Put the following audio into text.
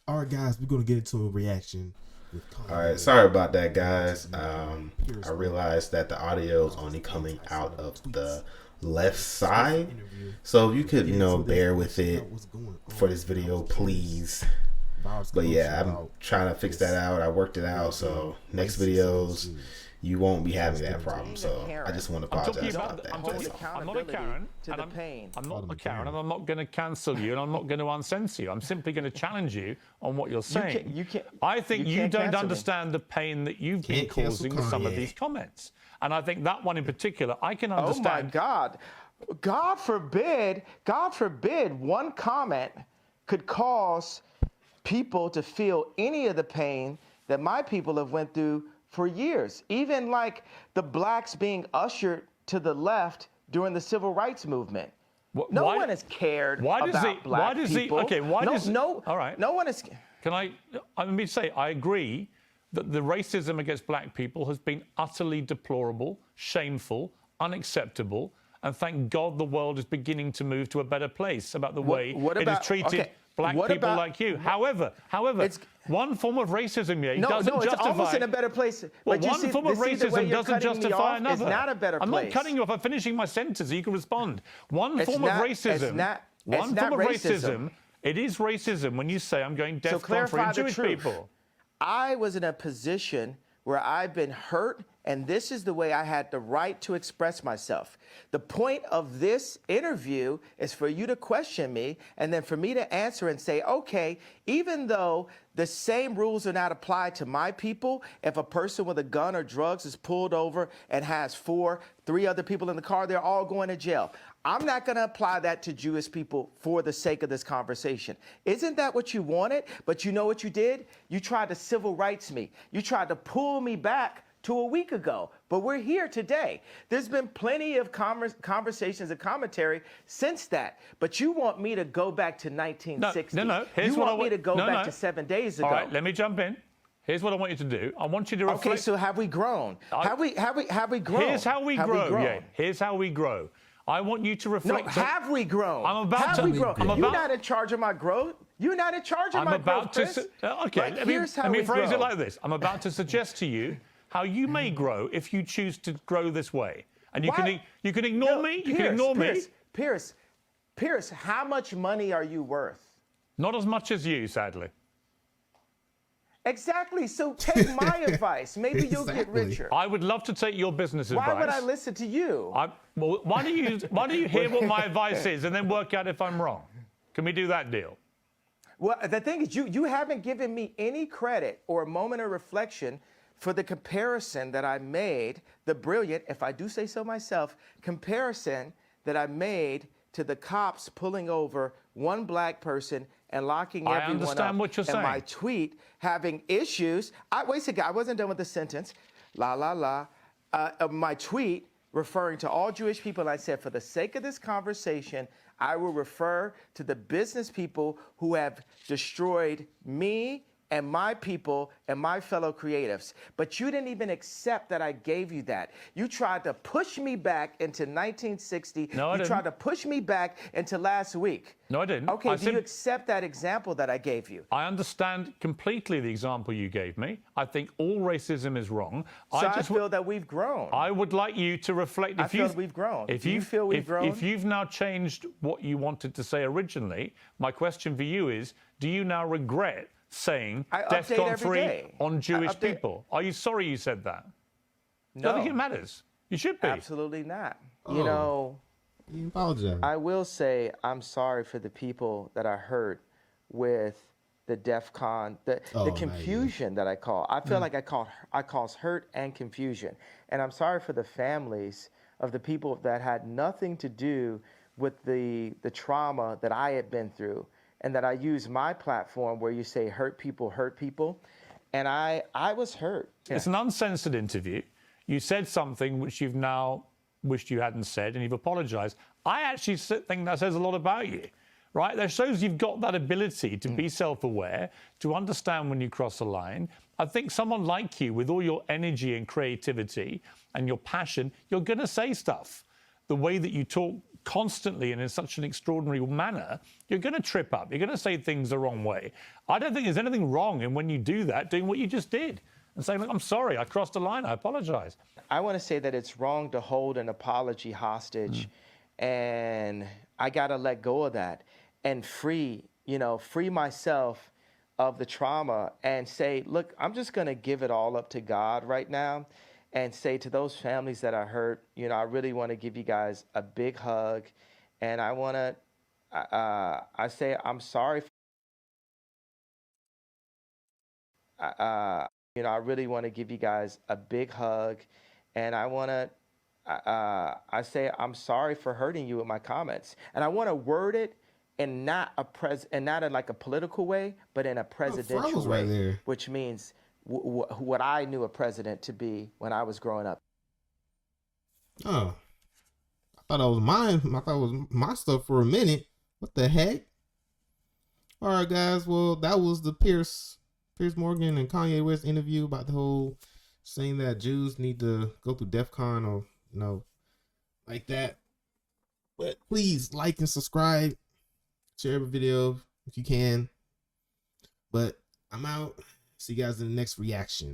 All right, guys, we're gonna get into a reaction. With All right, sorry about that, guys. I realized that the audio is only coming out of the left side, so if you could, bear with it for this video, please. But yeah, I'm trying to fix that out. I worked it out, so next videos you won't be having that problem. So I just want to apologize about that. I'm not a Karen, and I'm not a Karen, and I'm not going to cancel you, and I'm not going to uncensor you. I'm simply going to challenge you on what you're saying. I think you don't understand the pain that you've been causing with some of these comments, and I think that one in particular, I can understand. Oh my God, God forbid, one comment could cause people to feel any of the pain that my people have went through for years. Even like the blacks being ushered to the left during the civil rights movement. No one has cared about black people. All right. No one is. Let me say, I agree that the racism against black people has been utterly deplorable, shameful, unacceptable, and thank God the world is beginning to move to a better place about the way it is treated black people like you. However, one form of racism doesn't justify. It's almost in a better place. Well, one form of racism doesn't justify another. It's not a better place. I'm not cutting you off. I'm finishing my sentence so you can respond. One form of racism. It is racism when you say I'm going DEFCON for Jewish people. I was in a position where I've been hurt, and this is the way I had the right to express myself. The point of this interview is for you to question me, and then for me to answer and say, okay, even though the same rules are not applied to my people, if a person with a gun or drugs is pulled over and has three other people in the car, they're all going to jail. I'm not going to apply that to Jewish people for the sake of this conversation. Isn't that what you wanted? But you know what you did? You tried to civil rights me. You tried to pull me back to a week ago, but we're here today. There's been plenty of conversations and commentary since that, but you want me to go back to 1960. No. You want me to go back to 7 days ago. All right, let me jump in. Here's what I want you to do. I want you to reflect. Okay, so have we grown? Have we grown? Here's how we grow. Yeah, here's how we grow. I want you to reflect. No, have we grown? I'm about to. You're not in charge of my growth. You're not in charge of my growth, Chris. Okay, let me phrase it like this. I'm about to suggest to you how you may grow if you choose to grow this way. And you can ignore me. You can ignore me. Piers, how much money are you worth? Not as much as you, sadly. Exactly. So take my advice. Maybe you'll get richer. I would love to take your business advice. Why would I listen to you? Well, why don't you hear what my advice is and then work out if I'm wrong? Can we do that deal? Well, the thing is, you haven't given me any credit or a moment of reflection for the comparison that I made, the brilliant, if I do say so myself, comparison that I made to the cops pulling over one black person and locking everyone up. I understand what you're saying. And my tweet having issues. Wait a second, I wasn't done with the sentence. My tweet referring to all Jewish people, and I said, for the sake of this conversation, I will refer to the business people who have destroyed me and my people and my fellow creatives. But you didn't even accept that I gave you that. You tried to push me back into 1960. No, I didn't. You tried to push me back into last week. No, I didn't. Okay, do you accept that example that I gave you? I understand completely the example you gave me. I think all racism is wrong. So I feel that we've grown. I would like you to reflect. I feel we've grown. Do you feel we've grown? If you've now changed what you wanted to say originally, my question for you is, do you now regret saying DEFCON 3 on Jewish people? Are you sorry you said that? No. I think it matters. You should be. Absolutely not. You know, you apologize. I will say I'm sorry for the people that I hurt with the DEFCON, the confusion that I call. I feel like I cause hurt and confusion. And I'm sorry for the families of the people that had nothing to do with the trauma that I had been through, and that I use my platform where you say hurt people, and I was hurt. Yeah. It's an uncensored interview. You said something which you've now wished you hadn't said, and you've apologized. I actually think that says a lot about you, right? That shows you've got that ability to be self-aware, to understand when you cross a line. I think someone like you, with all your energy and creativity and your passion, you're going to say stuff. The way that you talk constantly and in such an extraordinary manner, you're going to trip up. You're going to say things the wrong way. I don't think there's anything wrong in when you do that, doing what you just did and saying, look, I'm sorry, I crossed a line, I apologize. I want to say that it's wrong to hold an apology hostage, and I got to let go of that and free myself of the trauma and say, look, I'm just going to give it all up to God right now and say to those families that are hurt, I really want to give you guys a big hug, and I want to, I say I'm sorry. I really want to give you guys a big hug, and I want to, I say I'm sorry for hurting you with my comments, and I want to word it in not in like a political way, but in a presidential way, right there. which means what I knew a president to be when I was growing up. Oh, I thought it was mine. I thought it was my stuff for a minute. What the heck? All right, guys. Well, that was the Piers Morgan and Kanye West interview about the whole saying that Jews need to go through DEF CON or like that. But please like and subscribe, share every video if you can. But I'm out. See you guys in the next reaction.